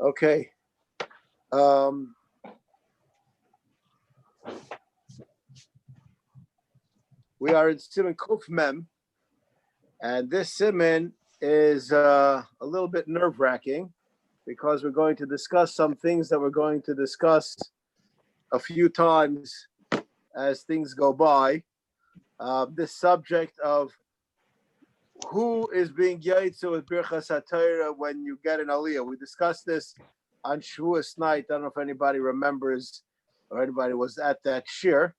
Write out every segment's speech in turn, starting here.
Okay. We are in Siman Kuf Mem, and this Siman is a little bit nerve-wracking because we're going to discuss some things that we're going to discuss a few times as things go by. This subject of who is being yaitzu with Birchas HaTorah when you get an aliyah. We discussed this on Shavuos night. I don't know if anybody remembers or anybody was at that shir,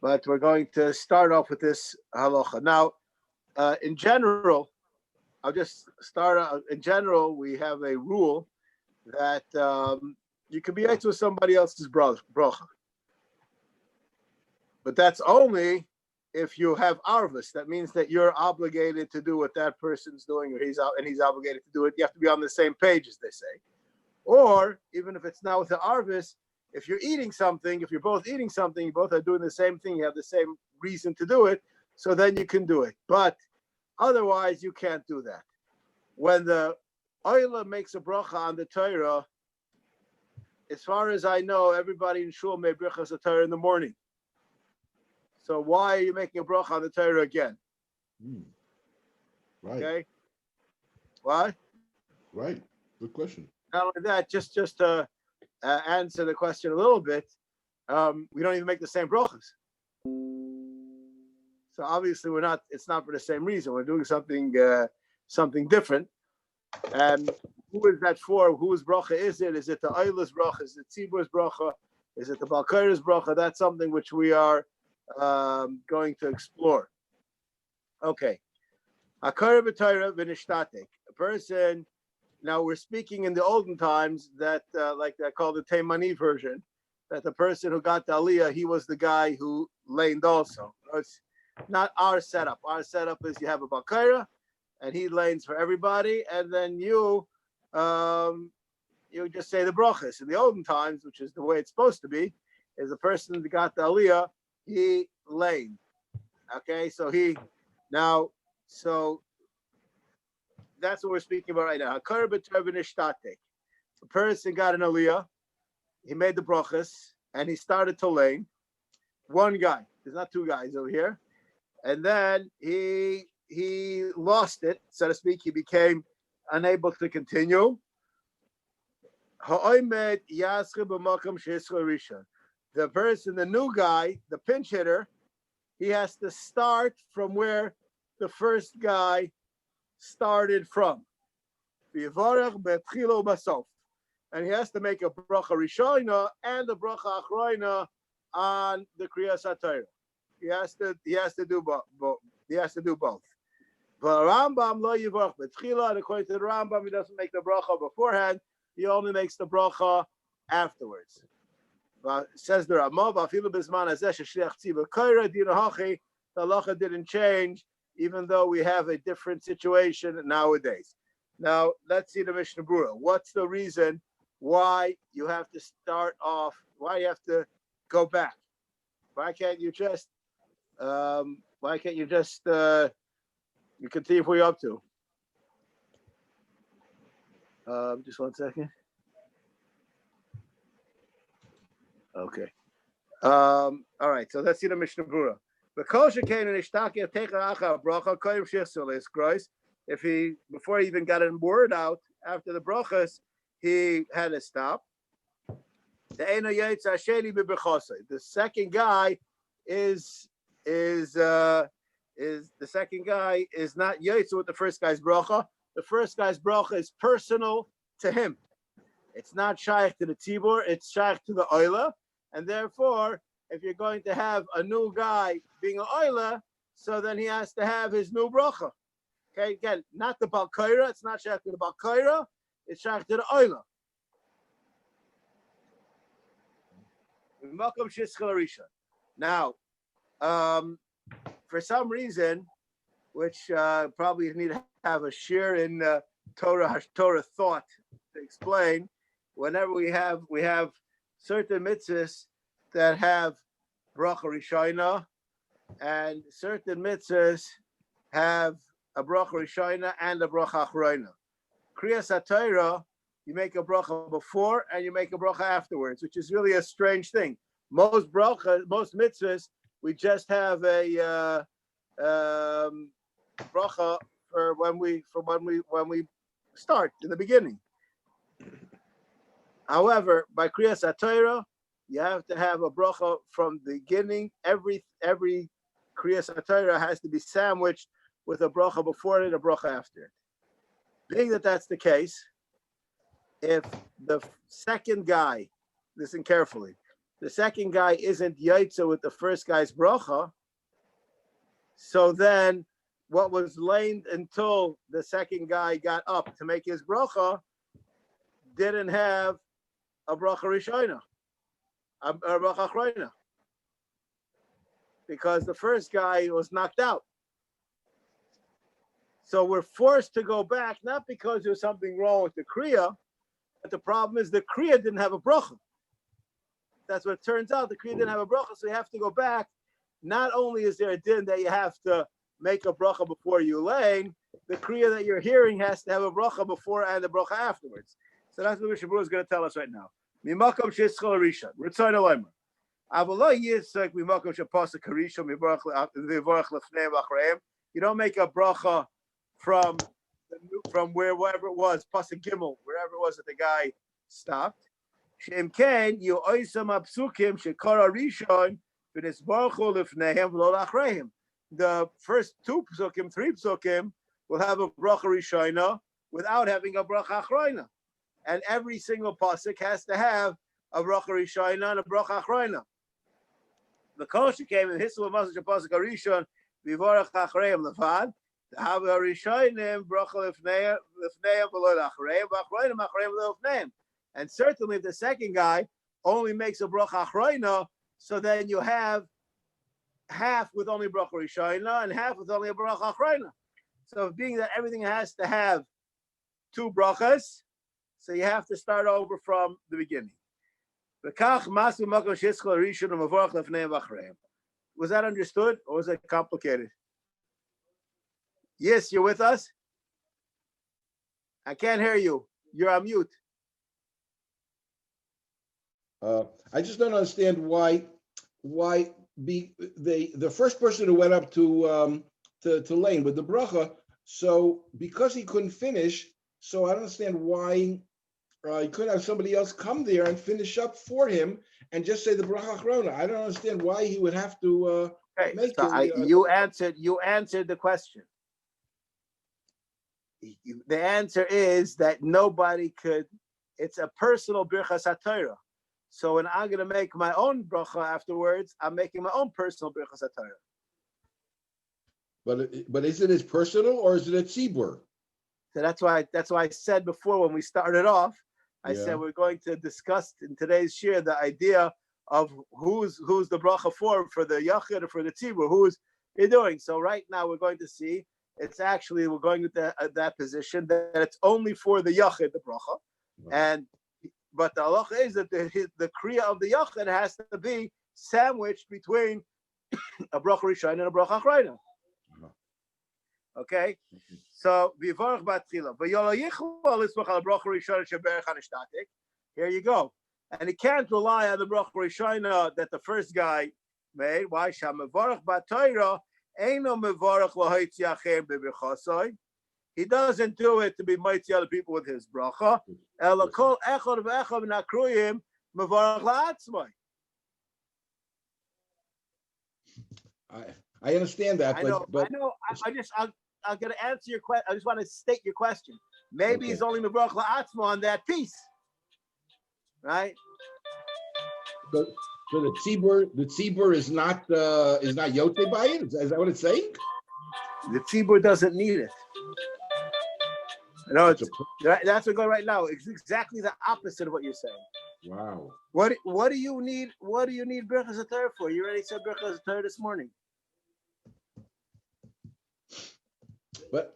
but we're going to start off with this halacha. Now, in general, I'll just start out. In general, we have a rule that you can be yaitzu with somebody else's bracha. But that's only if you have arvus. That means that you're obligated to do what that person's doing, or he's obligated to do it. You have to be on the same page, as they say. Or even if it's not with the arvus, if you're eating something, if you're both eating something, you both are doing the same thing, you have the same reason to do it, so then you can do it. But otherwise, you can't do that. When the oila makes a bracha on the Torah, as far as I know, everybody in shul made brachas of Torah in the morning. So why are you making a bracha on the Torah again? Right. Okay. Why? Right. Good question. Not only that, just to answer the question a little bit, we don't even make the same brachas. So obviously it's not for the same reason. We're doing something different. And who is that for? Whose bracha is it? Is it the Eila's bracha? Is it Tzibur's bracha? Is it the Balkaira's bracha? That's something which we are going to explore. Okay. Akara b'Torah v'nishtatek. A person. Now we're speaking in the olden times that, like I call the Taimani version, that the person who got the aliyah, he was the guy who laned also. It's not our setup. Our setup is you have a Balkaira, and he lanes for everybody, and then you just say the brachas. In the olden times, which is the way it's supposed to be, is the person that got the aliyah, he laned. Okay, so that's what we're speaking about right now. A person got an aliyah, he made the brachas, and he started to lane. One guy, there's not two guys over here, and then he lost it, so to speak. He became unable to continue. The person, the new guy, the pinch hitter, he has to start from where the first guy started from. And he has to make a bracha rishona and a bracha achrona on the kriyas HaTorah. He has to do both. He has to do both. But Rambam lo yivrach betchila, and according to the Rambam, he doesn't make the bracha beforehand. He only makes the bracha afterwards. But says the Rambam, the halacha didn't change, even though we have a different situation nowadays. Now, let's see the Mishna Berurah. What's the reason why you have to start off, why you have to go back? Why can't you just you continue where you're up to? Just 1 second. Okay. All right, so let's see the Mishna Berurah. If he, before he even got a word out, after the brachas, he had to stop. The second guy is not yaitzu with the first guy's bracha. The first guy's bracha is personal to him. It's not shaykh to the tzibur, it's shaykh to the oila, and therefore, if you're going to have a new guy being an oila, so then he has to have his new bracha. Okay, again, not the Balkaira, it's not shaykh to the Balkaira, it's shaykh to the oila. Now, for some reason, which probably need to have a share in Torah thought to explain, whenever we have certain mitzvahs that have bracha rishayna, and certain mitzvahs have a bracha rishayna and a bracha achrayna. Kriyas HaTorah you make a bracha before and you make a bracha afterwards, which is really a strange thing. Most mitzvahs, we just have a bracha for when we start in the beginning. However, by Kriyas HaTorah, you have to have a bracha from the beginning. Every Kriyas HaTorah has to be sandwiched with a bracha before it and a bracha after it. Being that that's the case, if the second guy, listen carefully, the second guy isn't yaitza with the first guy's bracha, so then what was laid until the second guy got up to make his bracha didn't have a bracha rishona, a bracha achrona, because the first guy was knocked out. So we're forced to go back, not because there's something wrong with the kriya, but the problem is the kriya didn't have a bracha. That's what it turns out. The kriya didn't have a bracha, so you have to go back. Not only is there a din that you have to make a bracha before you lane, the kriya that you're hearing has to have a bracha before and a bracha afterwards. So that's what Mishna Berurah is going to tell us right now. Mimakom sheschol rishon. Ritzayin alaymer. Avaloi yitzak mimakom shepasuk harishon mivarach lefnei v'achreim. You don't make a bracha from wherever it was, pasuk gimel, wherever it was that the guy stopped. Shem ken you oisam apsukim shekara rishon v'nisbarchu lefneihem v'lo lachreim. The first two psukim, three psukim, will have a bracha rishona without having a bracha achrona. And every single pasuk has to have a bracha rishona and a bracha achrona. The kol came in hissul masach pasuk harishon vivarach achrayim levad. Have a rishonim bracha lefneim v'lo achrayim v'achronim achrayim v'lo lefneim. And certainly, if the second guy only makes a bracha achrona, so then you have half with only bracha rishona and half with only a bracha achrona. So, being that everything has to have two brachas, so you have to start over from the beginning. Was that understood, or was it complicated? Yes, you're with us? I can't hear you. You're on mute. I just don't understand why the first person who went up to lane with the bracha, so because he couldn't finish, so I don't understand why he couldn't have somebody else come there and finish up for him and just say the bracha achrona. I don't understand why he would have to make it. You answered the question. The answer is that nobody could. It's a personal birchas haTorah. So when I'm going to make my own bracha afterwards, I'm making my own personal birchas haTorah. But is it as personal or is it a tzibur? So that's why I said before when we started off, I said we're going to discuss in today's shir the idea of who's the bracha for the yachid or for the tzibur, who's you're doing. So right now we're going to see it's actually we're going with that position that it's only for the yachid the bracha, but the halacha is that the kriya of the yachid has to be sandwiched between a bracha rishon and a bracha achrona. Okay, so vivarach batchila, v'yola yichol lismach al bracha rishon sheberach hanishtatik. Here you go, and he can't rely on the bracha rishon that the first guy made. Why? Sham mevarach batayra eino mevarach lahaitzi achem bebichasai. He doesn't do it to be mighty other people with his bracha. Ela kol echad v'echad v'nakruyim mevarach la'atzmai. I understand that, I know. I'm going to answer your question. I just want to state your question. Maybe he's only mevarach la'atzmai on that piece, right? So the tzibur is not yote by it. Is that what it's saying? The tzibur doesn't need it. No, that's what going right now. It's exactly the opposite of what you're saying. Wow. What do you need? What do you need birchas haTorah for? You already said birchas haTorah this morning. But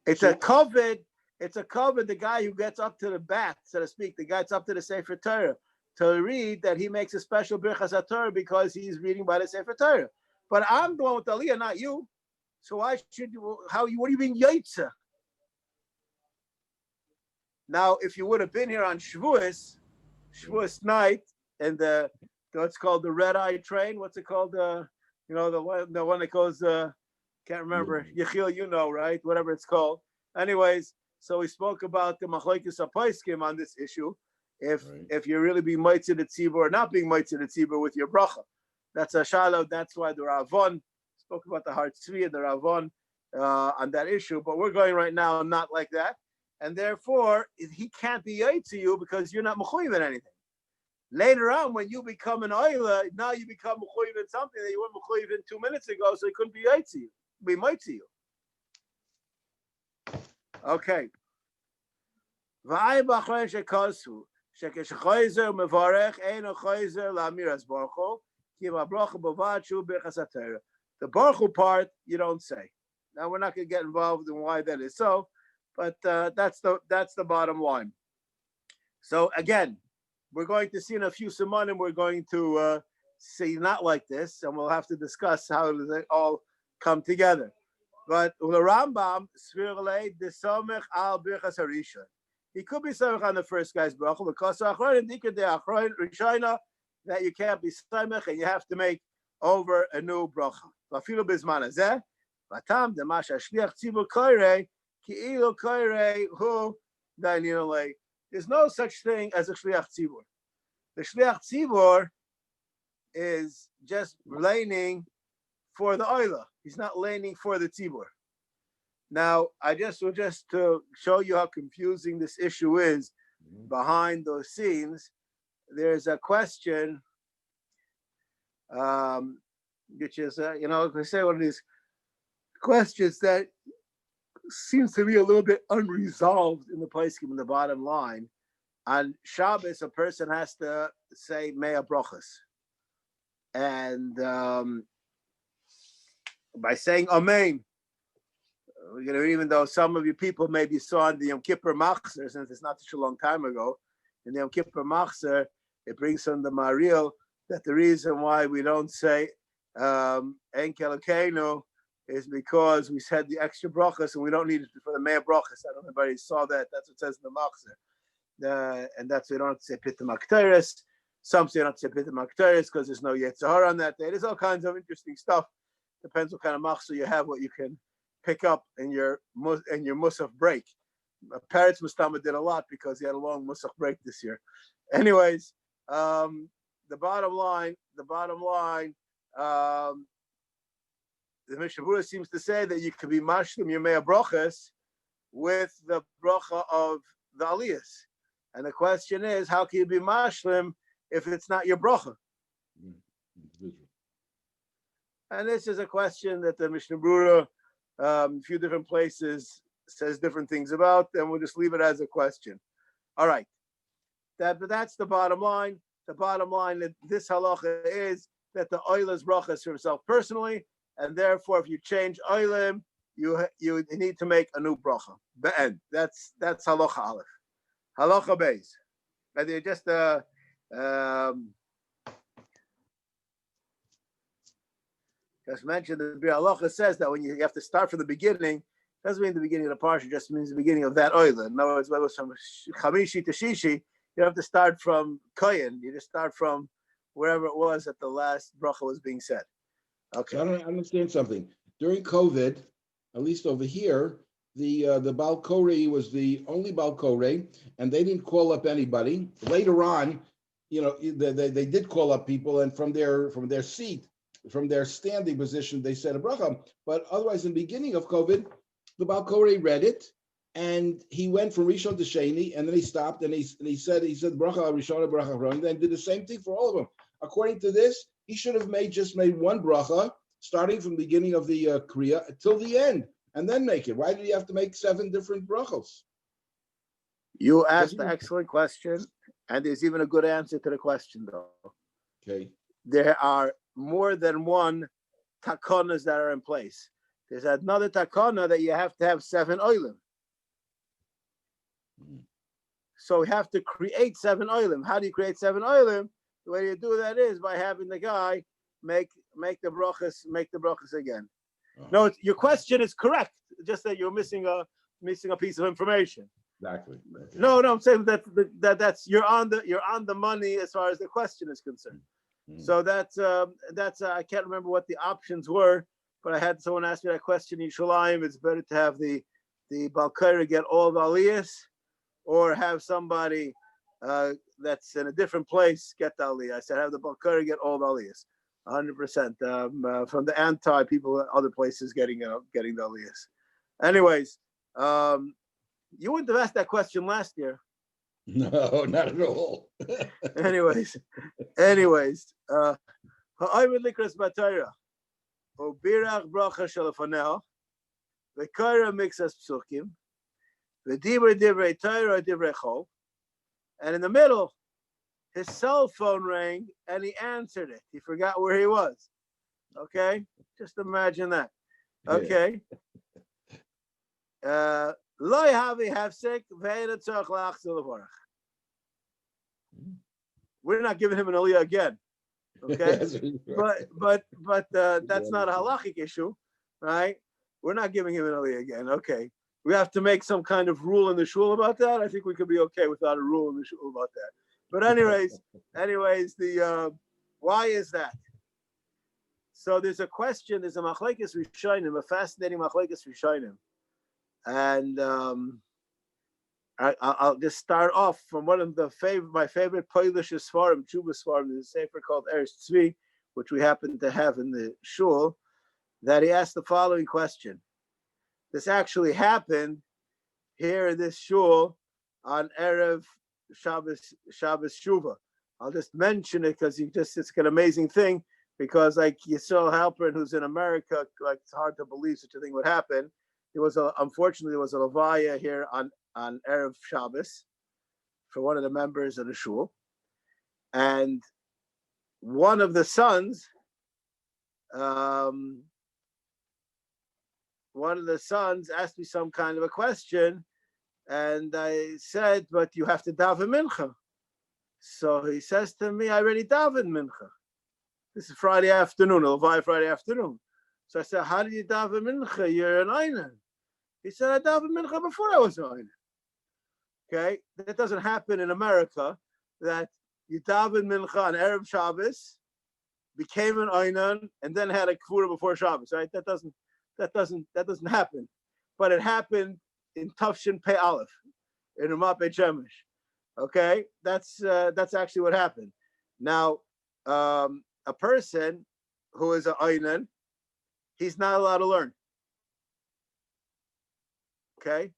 it's a covet. It's a covet. The guy who gets up to the bat, so to speak, the guy gets up to the Sefer Torah to read that he makes a special birchas haTorah because he's reading by the Sefer Torah. But I'm going with Aliyah, not you. So why should you? What do you mean yaitza? Now, if you would have been here on Shavuos night, and what's called the red eye train. What's it called? The one that goes. Can't remember. Yechiel, you know, right? Whatever it's called. Anyways, so we spoke about the machlokes hapaiskim on this issue. If you really be mitzvah the tzibur or not being mitzvah the tzibur with your bracha, that's a shalom. That's why the Ravon spoke about the heart tzvi and the Ravon on that issue. But we're going right now not like that, and therefore he can't be yait to you because you're not mechuyev in anything. Later on, when you become an oila, now you become mechuyev in something that you weren't mechuyev in 2 minutes ago, so he couldn't be yait to you, be might to you. Okay. The Baruch Hu part you don't say. Now we're not going to get involved in why that is so, but that's the bottom line. So again, we're going to see in a few simanim, we're going to see not like this, and we'll have to discuss how they all come together. But the Rambam svirle the samech al birchas harishon. He could be samech on the first guy's bracha because achron dikah de achron rishona that you can't be samech and you have to make over a new bracha. Vafilu bizman hazeh vatam demash hashliach tzibur koirei ki'ilu koirei hu dainin olei. There's no such thing as a shliach tzibur. The shliach tzibur is just laning for the oila. He's not laning for the tzibur. Now, just to show you how confusing this issue is behind those scenes, there's a question, which is, I say one of these questions that seems to be a little bit unresolved in the poskim in the bottom line. On Shabbos, a person has to say Mea Brochas. And by saying Amen, even though some of you people maybe saw in the Yom Kippur Machzer, since it's not such a long time ago, in the Yom Kippur Machzer, it brings from the Maril that the reason why we don't say En Kelokenu is because we said the extra brachas and we don't need it for the Mea Brachas. I don't know if anybody saw that. That's what it says in the Machzer. And that's why we don't have to say Pitam Akteris. Some say not to say Pitam Akteris because there's no Yetzahar on that day. There's all kinds of interesting stuff. Depends what kind of Machzer you have, what you can pick up in your Musaf break. Paretz Mustama did a lot because he had a long Musaf break this year. Anyways, the bottom line, the Mishna Berurah seems to say that you can be mashlim your Mea Brochas with the bracha of the Aliyas. And the question is, how can you be mashlim if it's not your bracha? And this is a question that the Mishna Berurah, a few different places, says different things about, and we'll just leave it as a question. All right. But that's the bottom line. The bottom line that this halacha is that the oila's bracha is for himself personally, and therefore, if you change oilim, you need to make a new bracha. The end. That's halacha aleph. Halacha beis. And they just mentioned the halacha says that when you have to start from the beginning, doesn't mean the beginning of the parsha, just means the beginning of that oil. In other words, whether it's from chamishi to shishi, you don't have to start from koyin. You just start from wherever it was that the last bracha was being said. Okay. So I don't understand something. During COVID, at least over here, the Baal Koreh was the only Baal Koreh, and they didn't call up anybody. Later on, they did call up people, and from their seat, from their standing position, they said a bracha. But otherwise, in the beginning of COVID, the Baal Koreh read it, and he went from Rishon to Sheni, and then he stopped, and he said bracha Rishon, bracha Achron, and then did the same thing for all of them. According to this, he should have just made one bracha, starting from the beginning of the Kriya till the end, and then make it. Why did he have to make 7 different brachos? You asked an excellent question, and there's even a good answer to the question, though. Okay. There are more than one takonas that are in place. There's another takona that you have to have 7 oilim. So we have to create 7 oilim. How do you create 7 oilim? The way you do that is by having the guy make the brachas again. No, your question is correct. Just that you're missing a piece of information. Exactly. Okay. No, I'm saying that's you're on the money as far as the question is concerned. So that's I can't remember what the options were, but I had someone ask me that question. In Shalayim, it's better to have the Balkaira get all the aliyahs, or have somebody that's in a different place get the aliyah. I said have the Balkaira get all the aliyahs, 100%. From the anti people, other places getting the aliyahs. Anyways, you wouldn't have asked that question last year. No, not at all. anyways, ha'aymed likras b'Torah, u'birach bracha shelafaneo, v'kaira mixas psukim, v'divrei divrei Torah divrei chol, and in the middle, his cell phone rang and he answered it. He forgot where he was. Okay, just imagine that. Okay. Lo yahavi hafsek ve'ein tzarich la'achzor levarach. We're not giving him an aliyah again, okay? but that's not a halachic issue, right? We're not giving him an aliyah again, okay? We have to make some kind of rule in the shul about that. I think we could be okay without a rule in the shul about that. But anyways, the why is that? So there's a question. There's a machlekes rishonim, a fascinating machlekes rishonim, and I'll just start off from one of my favorite Polish Sfarim, Chuba Sfarim. There's a sefer called Eretz Tzvi, which we happen to have in the shul, that he asked the following question. This actually happened here in this shul on Erev Shabbos Shuva. I'll just mention it because it's an amazing thing, because like Yisrael Halperin, who's in America, like it's hard to believe such a thing would happen. Unfortunately, there was a levaya here on Erev Shabbos for one of the members of the shul, and one of the sons asked me some kind of a question, and I said, but you have to daven mincha. So he says to me, I already daven mincha. This is Friday afternoon, a levaya Friday afternoon. So I said, how do you daven mincha? You're an Einan. He said, I davened mincha before I was an Einan. Okay, that doesn't happen in America, that you daven mincha on Erev Shabbos, became an Einan, and then had a kvura before Shabbos. Right? That doesn't happen. But it happened in Tafshin Pei Aleph, in Ramat Beit Shemesh. Okay, that's actually what happened. Now, a person who is an Einan, he's not allowed to learn. Okay?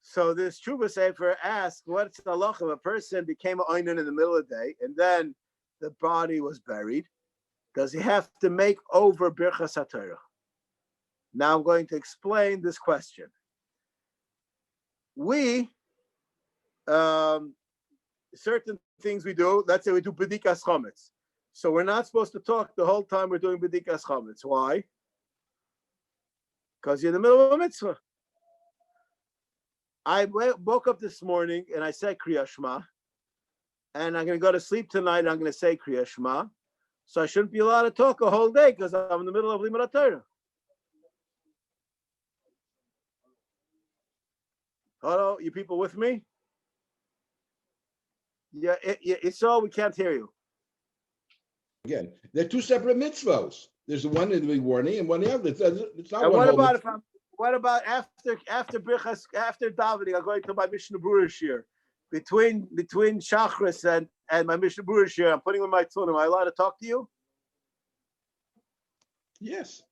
So this Tshuva Sefer asks, what's the halacha of a person became an Einan in the middle of the day, and then the body was buried? Does he have to make over Birchas HaTorah? Now I'm going to explain this question. We, certain things we do, let's say we do B'dikas Chometz. So we're not supposed to talk the whole time we're doing B'dikas Chometz. Why? Because you're in the middle of a mitzvah. I woke up this morning and I said Kriya Shema, and I'm going to go to sleep tonight and I'm going to say Kriya Shema. So I shouldn't be allowed to talk a whole day because I'm in the middle of Limud HaTorah. Hello, you people with me? Yeah, it's all, we can't hear you. Again, they're two separate mitzvos. There's one in the morning and one in the other. It's not and one what about after Birchas, after davening, I'm going to my Mishna Berurah shir. Between Shachris and my Mishna Berurah shir, I'm putting on my tefillin. Am I allowed to talk to you? Yes.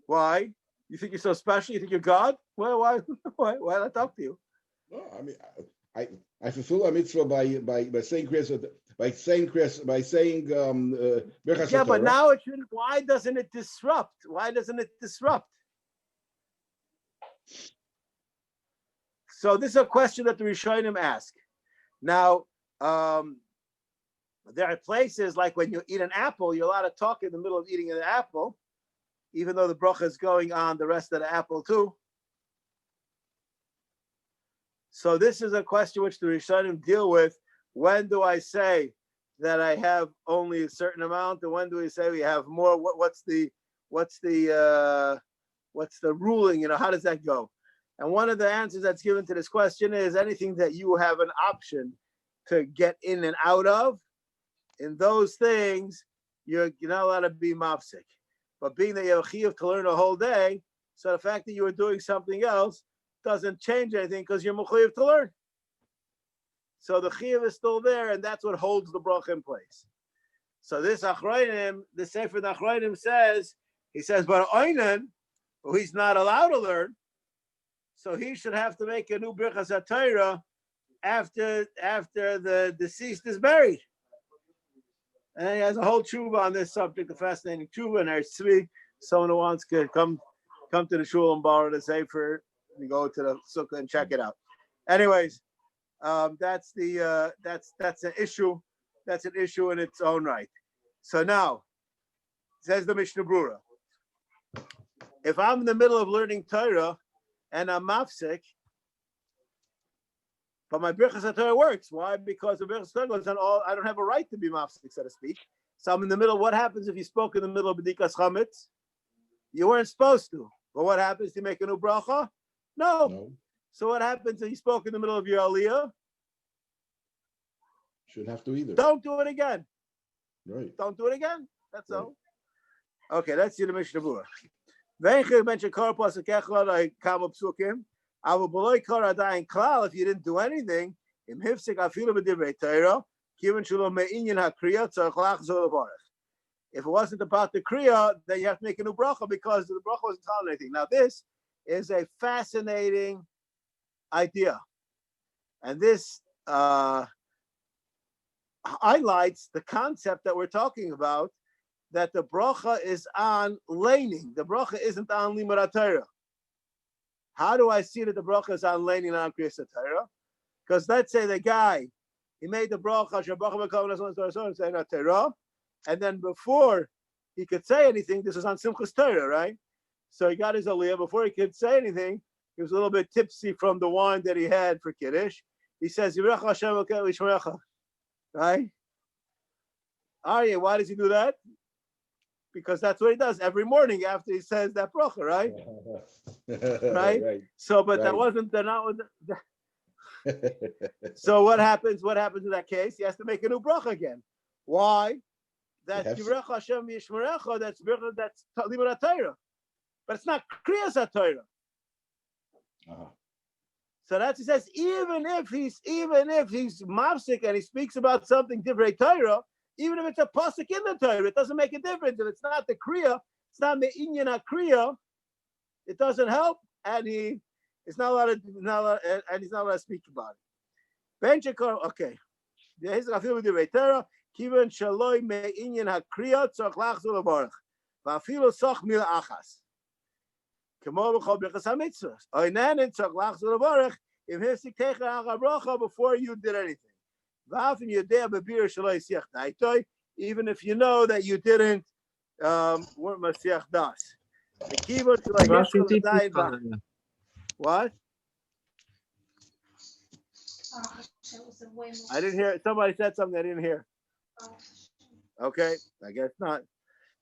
Why? You think you're so special? You think you're God? Why not talk to you? No, I mean, I fulfill a mitzvah by saying Birchas yeah, but HaTorah. now it shouldn't. Why doesn't it disrupt? So this is a question that the Rishonim ask. Now, there are places like when you eat an apple, you're allowed to talk in the middle of eating an apple, even though the bracha is going on the rest of the apple too. So this is a question which the Rishonim deal with. When do I say that I have only a certain amount, and when do we say we have more? What's the what's the ruling? How does that go? And one of the answers that's given to this question is anything that you have an option to get in and out of. In those things, you're not allowed to be mafsik. But being that you have a chiyuv to learn a whole day, so the fact that you were doing something else doesn't change anything because you're mechuyev to learn. So the chiyuv is still there, and that's what holds the bracha in place. So this Achrayim, the Sefer Achrayim says, but Oinen, who he's not allowed to learn, so he should have to make a new Birchas HaTorah after the deceased is buried. And he has a whole tshuva on this subject, a fascinating tshuva, and there's Tzvi, someone who wants to come to the shul and borrow the Sefer and go to the sukkah and check it out. Anyways, that's an issue. That's an issue in its own right. So now, says the Mishna Berurah, if I'm in the middle of learning Torah and I'm mafsik, but my Birchas HaTorah works. Why? Because the Birchas HaTorah goes on all. I don't have a right to be mafsik, so to speak. So I'm in the middle. What happens if you spoke in the middle of B'dikas Chametz? You weren't supposed to. But what happens? Do you make a new bracha? No. So what happens if you spoke in the middle of your aliyah? Shouldn't have to either. Don't do it again. Right. Don't do it again. That's right. all. Okay, let's see the Mishna Berurah. If you didn't do anything, if it wasn't about the kriya, then you have to make a new bracha because the bracha wasn't telling anything. Now this is a fascinating idea, and this highlights the concept that we're talking about, that the bracha is on laning. The bracha isn't on limud Torah. How do I see that the bracha is on laning and on kriyas Torah? Because let's say the guy, he made the bracha, and then before he could say anything, this is on Simchas Torah, right? So he got his aliyah. Before he could say anything, he was a little bit tipsy from the wine that he had for Kiddush. He says, right? Aryeh, why does he do that? Because that's what he does every morning after he says that bracha, right? Right? So, but that wasn't the not. So what happens? What happens in that case? He has to make a new bracha again. Why? That's Yivrech Hashem Yishmerecha. That's limud Torah, but it's not kriyas Torah. So that's, he says, even if he's mafsik and he speaks about something different Torah, even if it's a pasuk in the Torah, it doesn't make a difference. If it's not the kriya, it's not the inyan kriya, it doesn't help, and he's not allowed to speak about it. Benchakar, okay. He's going to feel with the Torah. Kivan shaloi me inyan hakriya tzarich lachzor levarach. Va'afilu soch mil achas. Kemo b'chol birchas hamitzvos. Oinanin tzarich lachzor levarach im hifsik techer al bracha before you did anything. Va'afim yodea b'bir shaloi siach daitoi. Even if you know that you didn't weren't masiach das. The kivan shaloi hifsik l'dayin ba. What? I didn't hear. Somebody said something I didn't hear. Okay, I guess not.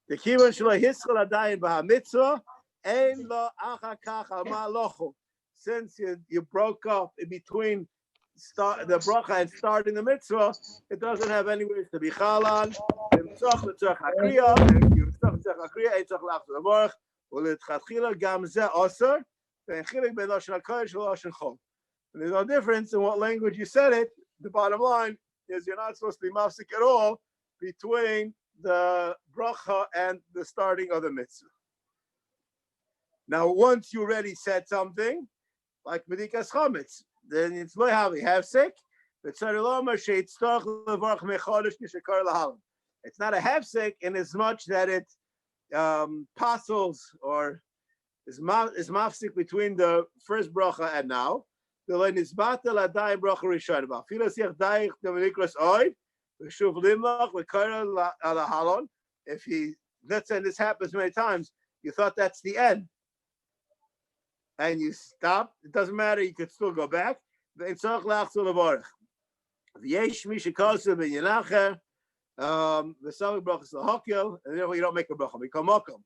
The kivan shaloi hiskal adayin b'hamitzvah ein lo achakach amalochu. Since you broke up in between the bracha and starting the mitzvah, it doesn't have anywhere to be chalan. There's no difference in what language you said it. The bottom line is you're not supposed to be mafsik at all between the bracha and the starting of the mitzvah. Now, once you already said something, like B'dikas Chametz, then it's hefsek. It's not a hefsek in as much that it passels or is mafsik between the first bracha and now. If he, let's say this happens many times, you thought that's the end, and you stop, it doesn't matter, you could still go back. And therefore you don't make a bracha.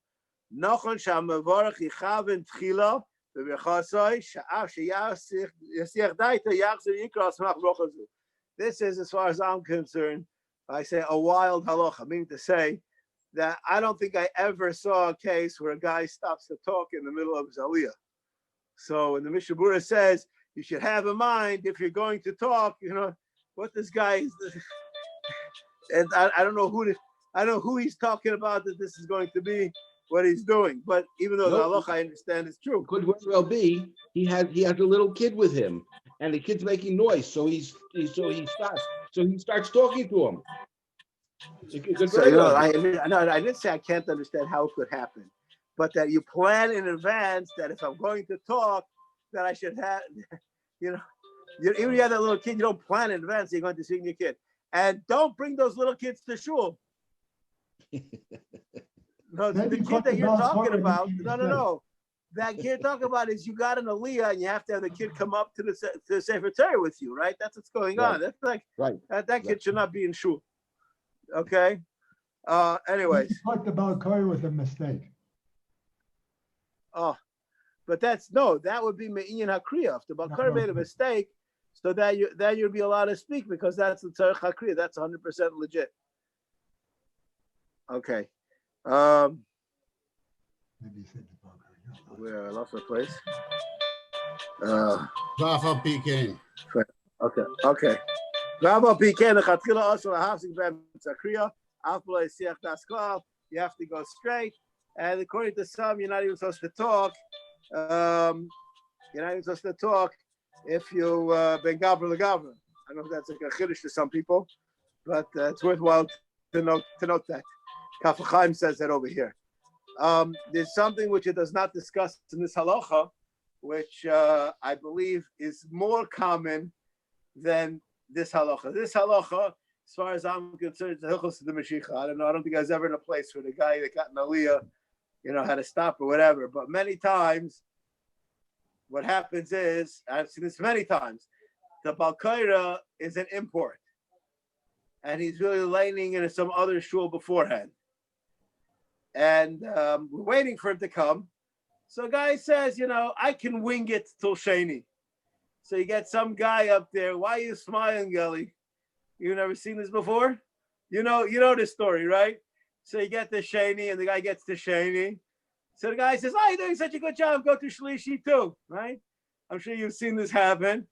Nochon shamavarach yichaven tchila v'bechasoi sha'af sheyasich daita yachzer yikras mach brochazu. This is, as far as I'm concerned, I say a wild halacha, meaning to say that I don't think I ever saw a case where a guy stops to talk in the middle of his aliyah. So when the Mishna Berurah says you should have in mind if you're going to talk, what this guy is, and I don't know who he's talking about that this is going to be what he's doing. But even though the halacha I understand is true, could very well be he has a little kid with him, and the kid's making noise, so he starts talking to him. It could so very well be. I didn't say I can't understand how it could happen, but that you plan in advance that if I'm going to talk, that I should have, even if you have that little kid, you don't plan in advance you're going to see your kid, and don't bring those little kids to shul. No, the kid that you're talking about, no. That kid talking about is you got an aliyah and you have to have the kid come up to the Sefer Torah with you, right? That's what's going on. That's like that kid should not be in shul. Okay. Anyways, you talked about Curry was a mistake. Oh, but that would be me'inyan hakriya. If the Balkar made a mistake, so that you'd be allowed to speak because that's the tzarich hakriya. That's 100% legit. Okay. Maybe you said the Balkar. Where I lost my place. Rafa PK. Okay. Rafa PK. The chatchila also lahafsik ben tzakriya. Aflo esiach dasklav. You have to go straight. And according to some, you're not even supposed to talk. You're not even supposed to talk if you ben gabra legavra. I don't know if that's like a chiddush to some people, but it's worthwhile to note that. Kaf Chaim says that over here. There's something which it does not discuss in this halacha, which I believe is more common than this halacha. This halacha, as far as I'm concerned, is hilchos to the Mashiach. I don't know. I don't think I was ever in a place where the guy that got an aliyah, had to stop or whatever. But many times, what happens is, I've seen this many times, the Balkaira is an import. And he's really laning in some other shul beforehand. And we're waiting for him to come. So a guy says, I can wing it till Sheni. So you get some guy up there. Why are you smiling, Gelly? You've never seen this before? You know this story, right? So you get the Sheni, and the guy gets the Sheni. So the guy says, you're doing such a good job. Go to Shlishi too, right? I'm sure you've seen this happen.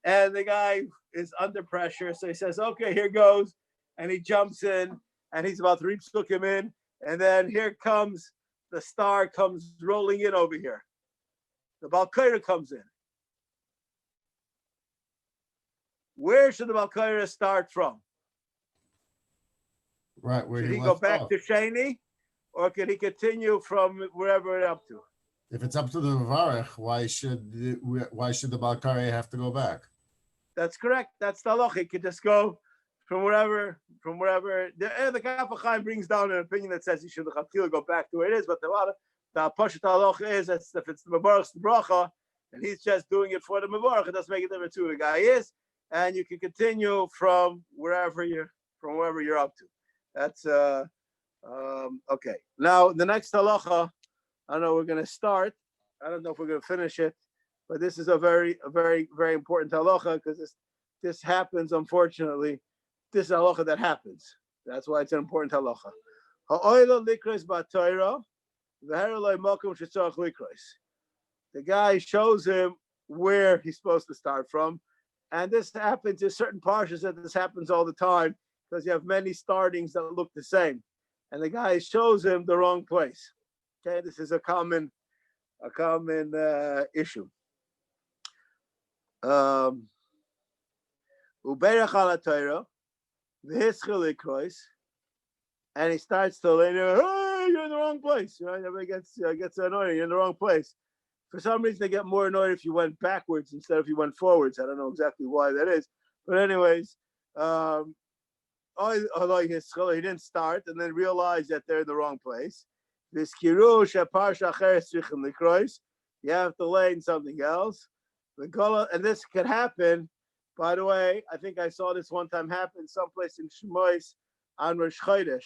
And the guy is under pressure. So he says, okay, here goes. And he jumps in, and he's about to reach him in. And then here comes, the star comes rolling in over here. The Balkaira comes in. Where should the Balkaira start from? Right, where should he he go left back off. to Sheni, or can he continue from wherever it's up to? If it's up to the Mavarech, why should the Balkari have to go back? That's correct. That's the halacha. He could just go from wherever. The Kaf Chaim brings down an opinion that says he should go back to where it is, but the Pashat halacha is that if it's the Mavarech's bracha, and he's just doing it for the Mavarech, it doesn't make a difference who the guy is, and you can continue from wherever you're up to. That's okay. Now the next halacha, I know we're going to start. I don't know if we're going to finish it, but this is a very, very important halacha because this happens. Unfortunately, this is a halacha that happens. That's why it's an important halacha. Ha'oila likros ba'Torah, v'heroloi makom shetzarach likros. The guy shows him where he's supposed to start from, and this happens in certain parshas. That this happens all the time because you have many startings that look the same, and the guy shows him the wrong place. Okay, this is a common issue. Uberach ala Torah, v'hischel likros, and he starts to later, hey, you're in the wrong place. Everybody gets annoyed. You're in the wrong place. For some reason, they get more annoyed if you went backwards instead of if you went forwards. I don't know exactly why that is, but anyways, although he didn't start and then realized that they're in the wrong place. You have to lay in something else. And this could happen, by the way, I think I saw this one time happen someplace in Shemois on Rosh Chodesh.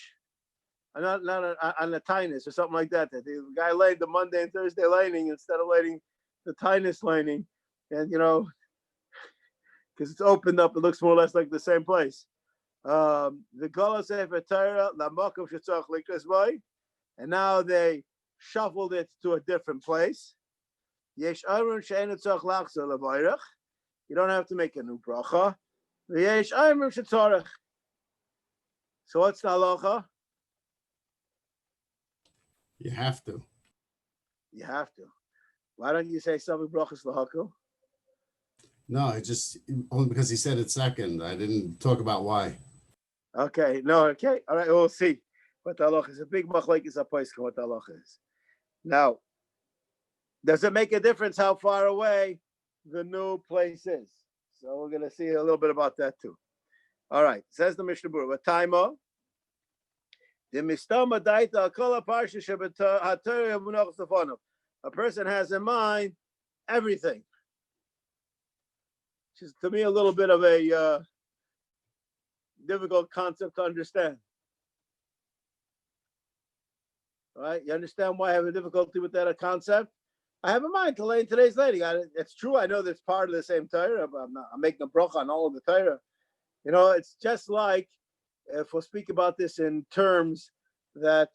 not on the tinus or something like that. That the guy laid the Monday and Thursday laning instead of laying the tinus laning, and because it's opened up, it looks more or less like the same place. The Gola Sefer Torah Lamakom Shetzach Likras Boy, and now they shuffled it to a different place. Yesh Arun She'enu Tzach Lachzor Levayrach. You don't have to make a new bracha. Yesh Arun Shetzarech. So what's the halacha? You have to. You have to. Why don't you say something brachas lahakol? No, I just only because he said it second. I didn't talk about why. Okay, no, okay, all right, we'll see what the halacha is. A big machlekes aposkim what the halacha is. Now, does it make a difference how far away the new place is? So we're going to see a little bit about that too. All right, says the Mishna Berurah, what time of? The mistama daita kol parsha shebetorah haTorah munachos lefonav. A person has in mind everything, which is to me a little bit of a difficult concept to understand. All right, you understand why I have a difficulty with that concept? I have in mind to lay in today's lady. It's true. I know that's part of the same Torah, but I'm making a bracha on all of the Torah. It's just like if we'll speak about this in terms that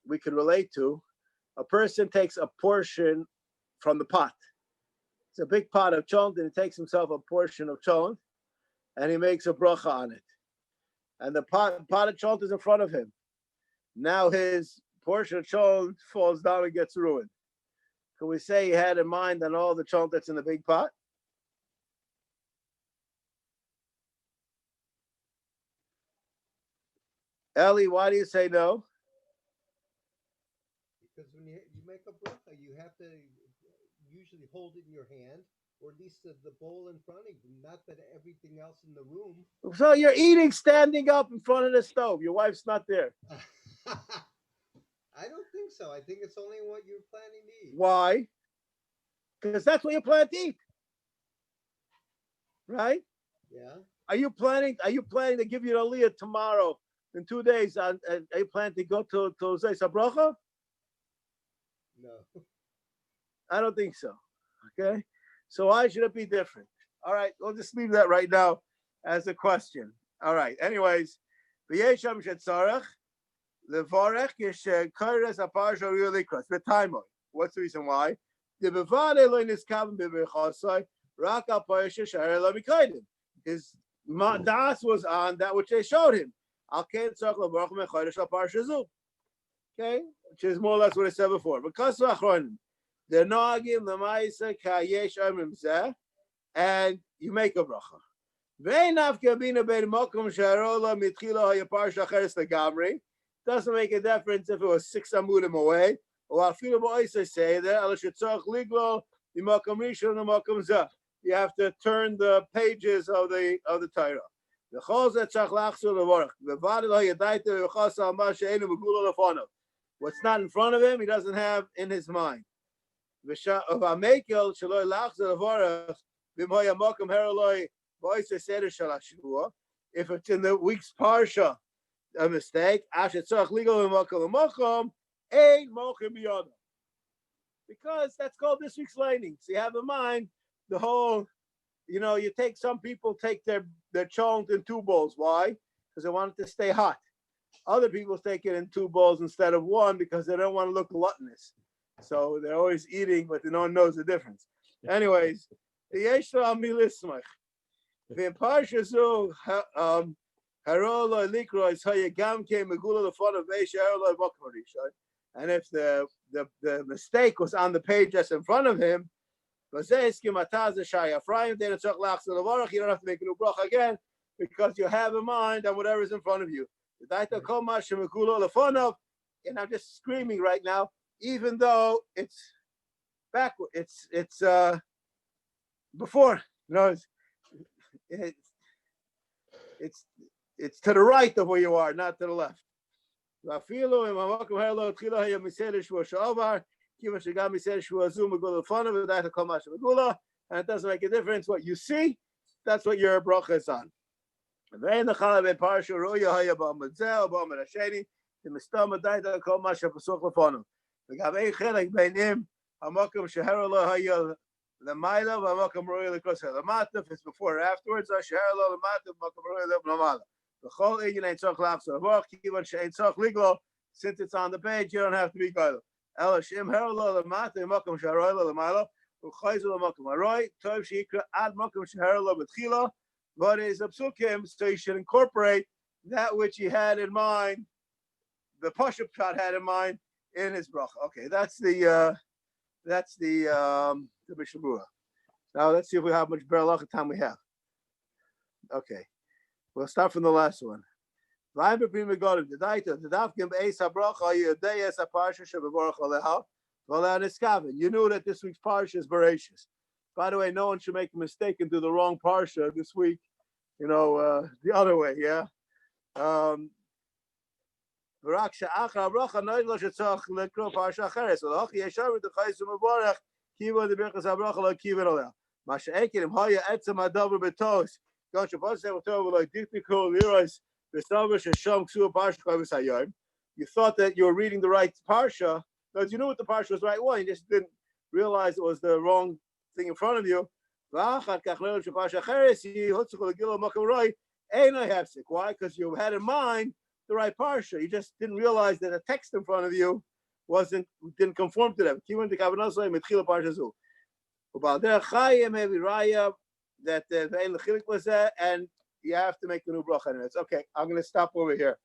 we could relate to. A person takes a portion from the pot. It's a big pot of cholent, and he takes himself a portion of cholent, and he makes a bracha on it. And the pot of cholent is in front of him. Now his portion of cholent falls down and gets ruined. Can we say he had in mind on all the cholent that's in the big pot? Ellie, why do you say no? Because when you make a bracha, you have to usually hold it in your hand, or at least the bowl in front of you, not that everything else in the room. So you're eating standing up in front of the stove. Your wife's not there. I don't think so. I think it's only what you're planning to eat. Why? Because that's what you plan to eat. Right? Yeah. Are you planning to give you the aliyah tomorrow in 2 days? Are you planning to go to Zay Sabracha? No. I don't think so. Okay. So why should it be different? All right, we'll just leave that right now as a question. All right. Anyways, v'yesham shetzarach levarech yesh kairas aparsha riulikras v'taimoi. What's the reason why? The bevade lo niskaven b'berchasai rak aparsha shara lo mikaydim. His das was on that which they showed him. Al ken tzarach levarech mechaydish aparsha zu. Okay, which is more or less what I said before. Because achronim. The nagim lemaisa kayesh amrim zeh, and you make a bracha. Ve'naf kabina bein makom sharola mitchila hayaparsha cheres legamri. Doesn't make a difference if it was 6 amudim away, or afilu ba'isa say that al shetzach liglo imakom rishon imakom zeh. You have to turn the pages of the Torah. The chol zeh tzach lachzor levarach. V'vadil hayadaita v'chas al ma she'enu v'gula lefonav. What's not in front of him, he doesn't have in his mind. If it's in the week's parsha, a mistake, because that's called this week's lining. So you have in mind the whole, you take some people take their cholent in 2 bowls. Why? Because they want it to stay hot. Other people take it in 2 bowls instead of 1 because they don't want to look gluttonous. So they're always eating, but no one knows the difference. Anyways, the Yeshua Milismach. The Parsha Zu Harola Likro is Hayagam came Megula the fun of Harola Bokmarisha. And if the mistake was on the page that's in front of him, you don't have to make a new bracha again because you have in mind on whatever is in front of you. And I'm just screaming right now, even though it's backward, it's before, it's to the right of where you are, not to the left. And it doesn't make a difference what you see, that's what your bracha is on. The mistama daita kol masha pasuk lefonim. V'gavei chelek beinim hamakom sheher lo hayel lemayla v'hamakom roya lekosher lamata. If it's before or afterwards, sheher lo lamata v'hamakom roya lamala. V'chol inyan ein tzach lachzor v'ach kivan she'ein tzach liglo. Since it's on the page, you don't have to be guided. Ela shem her lo lamata v'hamakom sheher lo lemayla v'chayzu l'makom aroy tov sheikra ad makom sheher lo b'tchila. But is a psukim, so you should incorporate that which he had in mind, the Pashup shot had in mind in his bracha. Okay, that's the Mishna Berurah. Now let's see if we have much berachah time we have. Okay, we'll start from the last one. This You knew that this week's parsha is Bereshis. By the way, no one should make a mistake and do the wrong parsha this week. The other way, yeah. So you thought that you were reading the right parsha because you knew what the parsha was the right one. You just didn't realize it was the wrong thing in front of you. Why? Because you had in mind the right parsha. You just didn't realize that the text in front of you didn't conform to them. That was and you have to make the new bracha. Okay, I'm going to stop over here.